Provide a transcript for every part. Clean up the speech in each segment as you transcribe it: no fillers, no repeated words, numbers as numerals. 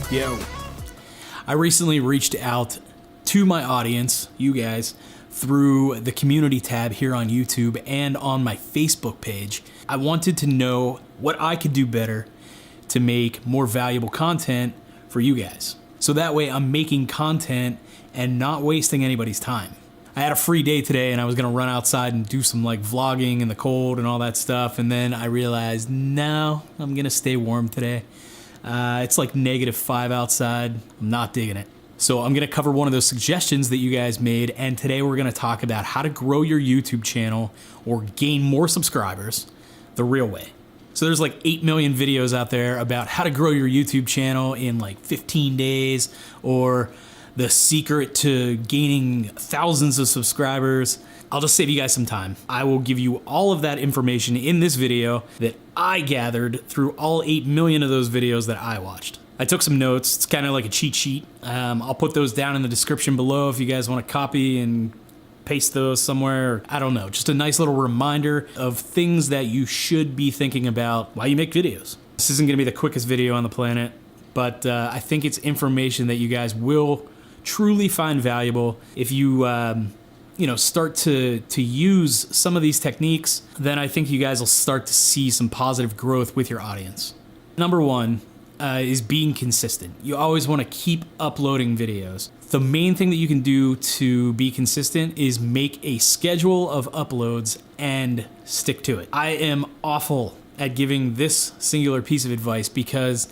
Yo, I recently reached out to my audience, you guys, through the community tab here on YouTube and on my Facebook page. I wanted to know what I could do better to make more valuable content for you guys. So that way I'm making content and not wasting anybody's time. I had a free day today and I was gonna run outside and do some like vlogging in the cold and all that stuff. And then I realized, no, I'm gonna stay warm today. It's like -5 outside. I'm not digging it. So I'm gonna cover one of those suggestions that you guys made, and today we're gonna talk about how to grow your YouTube channel or gain more subscribers the real way. So there's like 8 million videos out there about how to grow your YouTube channel in like 15 days, or the secret to gaining thousands of subscribers. I'll just save you guys some time. I will give you all of that information in this video that I gathered through all 8 million of those videos that I watched. I took some notes. It's kind of like a cheat sheet. I'll put those down in the description below if you guys want to copy and paste those somewhere. I don't know, just a nice little reminder of things that you should be thinking about while you make videos. This isn't gonna be the quickest video on the planet, but I think it's information that you guys will truly find valuable. If you start to use some of these techniques, then I think you guys will start to see some positive growth with your audience. Number one is being consistent. You always want to keep uploading videos. The main thing that you can do to be consistent is make a schedule of uploads and stick to it. I am awful at giving this singular piece of advice because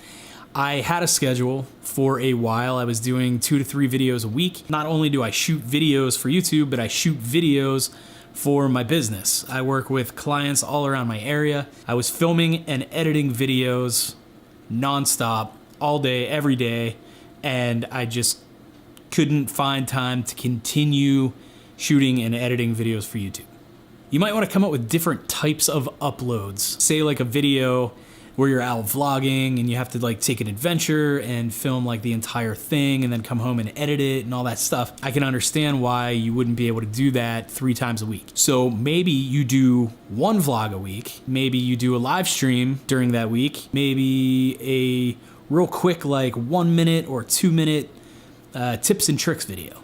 I had a schedule for a while. I was doing 2 to 3 videos a week. Not only do I shoot videos for YouTube, but I shoot videos for my business. I work with clients all around my area. I was filming and editing videos nonstop, all day, every day, and I just couldn't find time to continue shooting and editing videos for YouTube. You might want to come up with different types of uploads. Say like a video where you're out vlogging and you have to like take an adventure and film like the entire thing and then come home and edit it and all that stuff. I can understand why you wouldn't be able to do that 3 times a week. So maybe you do 1 vlog a week. Maybe you do a live stream during that week. Maybe a real quick like 1 minute or 2 minute tips and tricks video.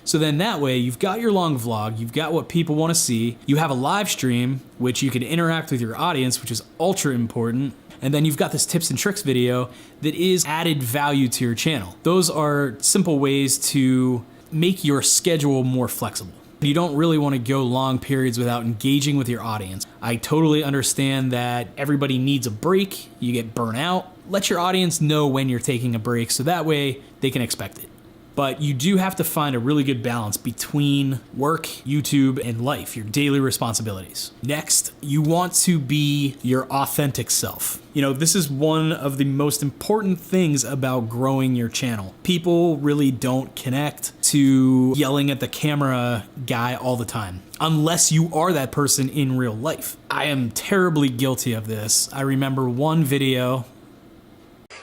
So then that way you've got your long vlog, you've got what people want to see, you have a live stream which you can interact with your audience, which is ultra important. And then you've got this tips and tricks video that is added value to your channel. Those are simple ways to make your schedule more flexible. You don't really want to go long periods without engaging with your audience. I totally understand that everybody needs a break, you get burnt out. Let your audience know when you're taking a break so that way they can expect it. But you do have to find a really good balance between work, YouTube, and life, your daily responsibilities. Next, you want to be your authentic self. You know, this is one of the most important things about growing your channel. People really don't connect to yelling at the camera guy all the time, unless you are that person in real life. I am terribly guilty of this. I remember one video.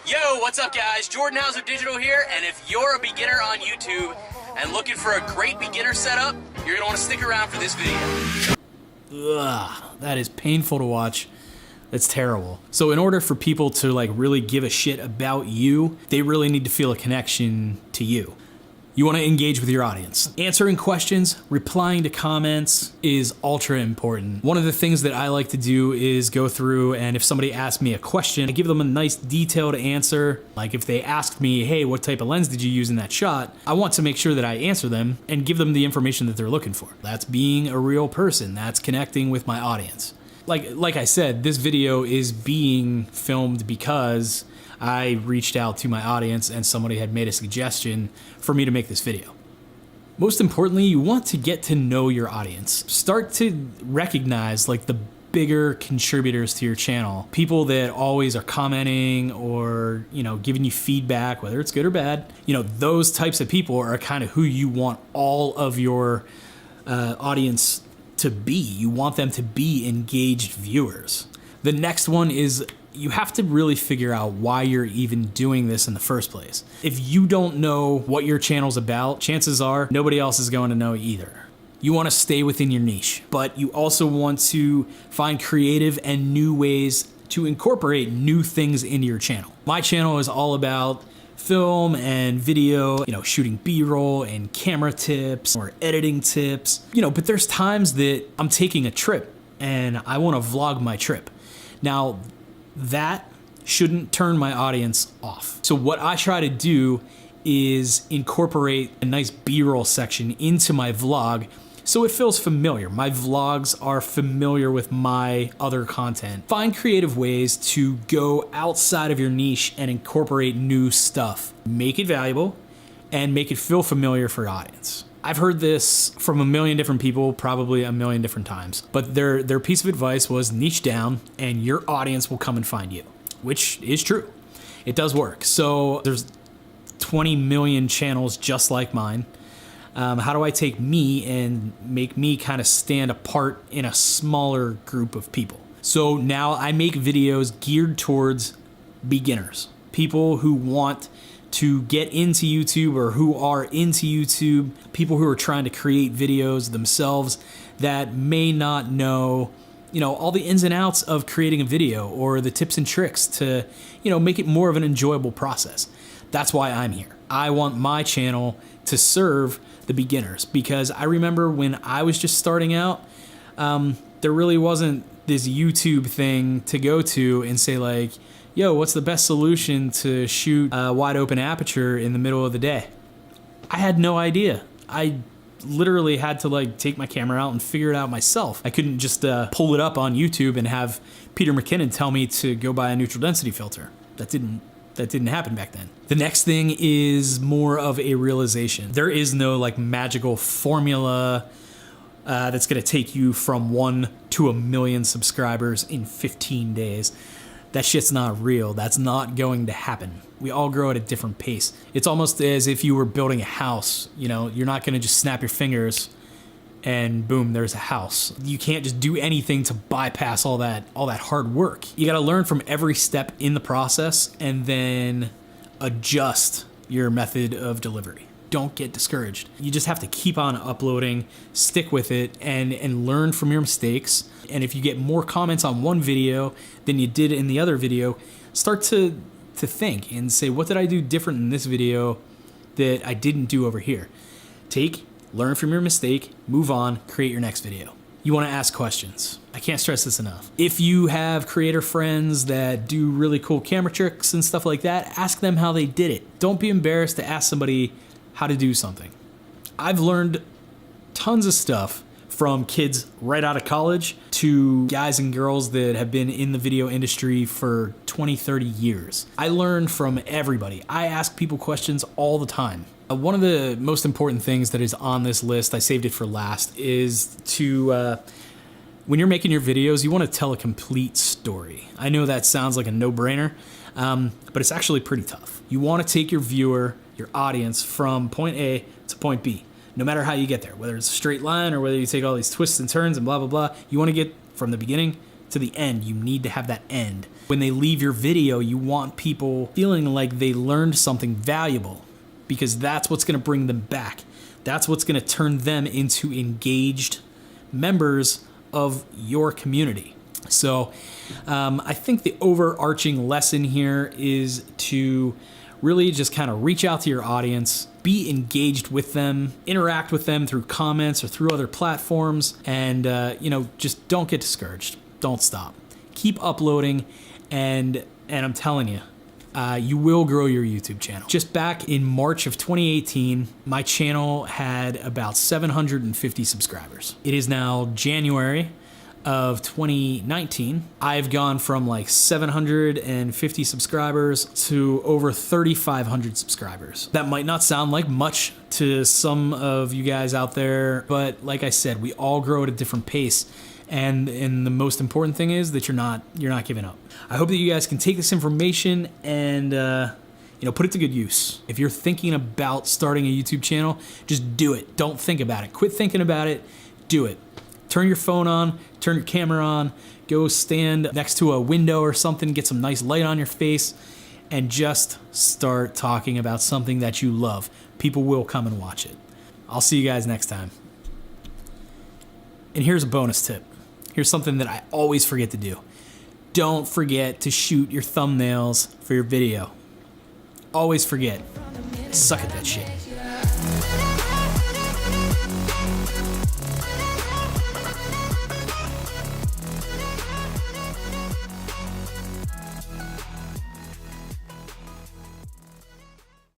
Yo, what's up guys? Jordan Hauser Digital here, and if you're a beginner on YouTube and looking for a great beginner setup, you're gonna wanna stick around for this video. Ugh, that is painful to watch. That's terrible. So in order for people to like really give a shit about you, they really need to feel a connection to you. You want to engage with your audience. Answering questions, replying to comments is ultra important. One of the things that I like to do is go through, and if somebody asks me a question, I give them a nice detailed answer. Like if they asked me, hey, what type of lens did you use in that shot? I want to make sure that I answer them and give them the information that they're looking for. That's being a real person. That's connecting with my audience. Like I said, this video is being filmed because I reached out to my audience and somebody had made a suggestion for me to make this video. Most importantly, you want to get to know your audience. Start to recognize like the bigger contributors to your channel. People that always are commenting or, giving you feedback, whether it's good or bad. Those types of people are kind of who you want all of your audience to be. You want them to be engaged viewers. The next one is you have to really figure out why you're even doing this in the first place. If you don't know what your channel's about, chances are nobody else is going to know either. You want to stay within your niche, but you also want to find creative and new ways to incorporate new things into your channel. My channel is all about film and video, shooting B-roll and camera tips or editing tips, but there's times that I'm taking a trip and I want to vlog my trip. Now, that shouldn't turn my audience off. So what I try to do is incorporate a nice B-roll section into my vlog so it feels familiar. My vlogs are familiar with my other content. Find creative ways to go outside of your niche and incorporate new stuff. Make it valuable and make it feel familiar for your audience. I've heard this from a million different people, probably a million different times, but their piece of advice was niche down and your audience will come and find you, which is true. It does work. So there's 20 million channels just like mine. How do I take me and make me kind of stand apart in a smaller group of people? So now I make videos geared towards beginners, people who want to get into YouTube or who are into YouTube, people who are trying to create videos themselves that may not know, all the ins and outs of creating a video or the tips and tricks to, make it more of an enjoyable process. That's why I'm here. I want my channel to serve the beginners, because I remember when I was just starting out, there really wasn't this YouTube thing to go to and say like, yo, what's the best solution to shoot a wide open aperture in the middle of the day? I had no idea. I literally had to take my camera out and figure it out myself. I couldn't just pull it up on YouTube and have Peter McKinnon tell me to go buy a neutral density filter. That didn't happen back then. The next thing is more of a realization. There is no magical formula that's gonna take you from 1 to 1 million subscribers in 15 days. That shit's not real. That's not going to happen. We all grow at a different pace. It's almost as if you were building a house. You're not gonna just snap your fingers and boom, there's a house. You can't just do anything to bypass all that hard work. You gotta learn from every step in the process and then adjust your method of delivery. Don't get discouraged. You just have to keep on uploading, stick with it, and learn from your mistakes. And if you get more comments on one video than you did in the other video, start to think and say, what did I do different in this video that I didn't do over here? Learn from your mistake, move on, create your next video. You want to ask questions. I can't stress this enough. If you have creator friends that do really cool camera tricks and stuff like that, ask them how they did it. Don't be embarrassed to ask somebody how to do something. I've learned tons of stuff from kids right out of college to guys and girls that have been in the video industry for 20, 30 years. I learn from everybody. I ask people questions all the time. One of the most important things that is on this list, I saved it for last, is to, when you're making your videos, you want to tell a complete story. I know that sounds like a no-brainer, but it's actually pretty tough. You want to take your viewer, your audience, from point A to point B, no matter how you get there, whether it's a straight line or whether you take all these twists and turns and blah, blah, blah. You want to get from the beginning to the end. You need to have that end. When they leave your video, you want people feeling like they learned something valuable, because that's what's going to bring them back. That's what's going to turn them into engaged members of your community. So I think the overarching lesson here is to really just kind of reach out to your audience, be engaged with them, interact with them through comments or through other platforms, and just don't get discouraged. Don't stop. Keep uploading, and I'm telling you, you will grow your YouTube channel. Just back in March of 2018, my channel had about 750 subscribers. It is now January of 2019. I've gone from 750 subscribers to over 3,500 subscribers. That might not sound like much to some of you guys out there, but like I said, we all grow at a different pace. And the most important thing is that you're not giving up. I hope that you guys can take this information and put it to good use. If you're thinking about starting a YouTube channel, just do it. Don't think about it. Quit thinking about it. Do it. Turn your phone on, turn your camera on, go stand next to a window or something, get some nice light on your face, and just start talking about something that you love. People will come and watch it. I'll see you guys next time. And here's a bonus tip. Here's something that I always forget to do. Don't forget to shoot your thumbnails for your video. always forget, suck at that shit.